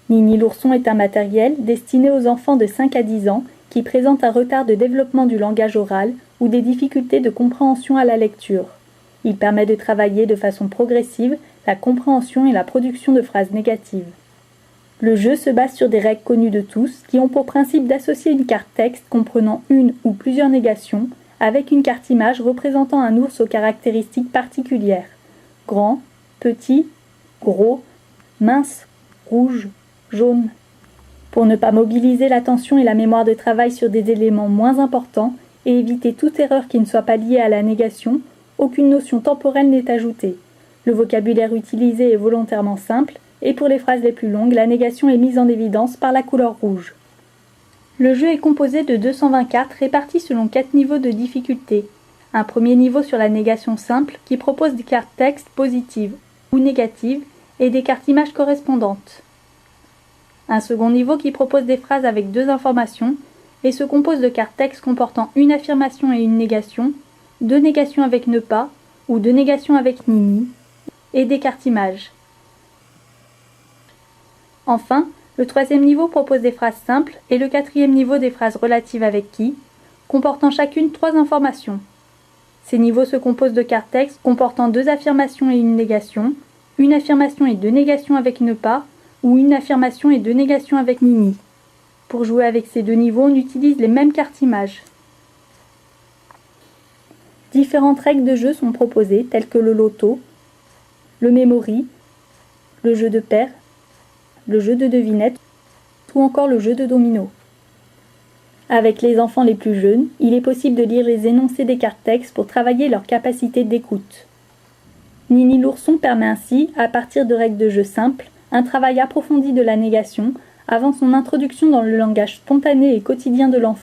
Nini l'ourson est un matériel destiné aux enfants de 5 à 10 ans qui présentent un retard de développement du langage oral ou des difficultés de compréhension à la lecture. Il permet de travailler de façon progressive la compréhension et la production de phrases négatives. Le jeu se base sur des règles connues de tous qui ont pour principe d'associer une carte texte comprenant une ou plusieurs négations avec une carte image représentant un ours aux caractéristiques particulières. Grand, petit, gros, mince, rouge, jaune. Pour ne pas mobiliser l'attention et la mémoire de travail sur des éléments moins importants et éviter toute erreur qui ne soit pas liée à la négation, aucune notion temporelle n'est ajoutée. Le vocabulaire utilisé est volontairement simple, et pour les phrases les plus longues, la négation est mise en évidence par la couleur rouge. Le jeu est composé de 220 cartes réparties selon 4 niveaux de difficulté. Un premier niveau sur la négation simple qui propose des cartes texte positives ou négatives et des cartes images correspondantes. Un second niveau qui propose des phrases avec 2 informations et se compose de cartes texte comportant une affirmation et une négation, 2 négations avec ne pas ou 2 négations avec ni, et des cartes images. Enfin, le troisième niveau propose des phrases simples et le quatrième niveau des phrases relatives avec qui, comportant chacune 3 informations. Ces niveaux se composent de cartes texte comportant 2 affirmations et une négation, une affirmation et 2 négations avec ne pas, ou une affirmation et 2 négations avec ni. Pour jouer avec ces 2 niveaux, on utilise les mêmes cartes images. Différentes règles de jeu sont proposées, telles que le loto, le memory, le jeu de paires, le jeu de devinette ou encore le jeu de domino. Avec les enfants les plus jeunes, il est possible de lire les énoncés des cartes texte pour travailler leur capacité d'écoute. Nini l'ourson permet ainsi, à partir de règles de jeu simples, un travail approfondi de la négation avant son introduction dans le langage spontané et quotidien de l'enfant.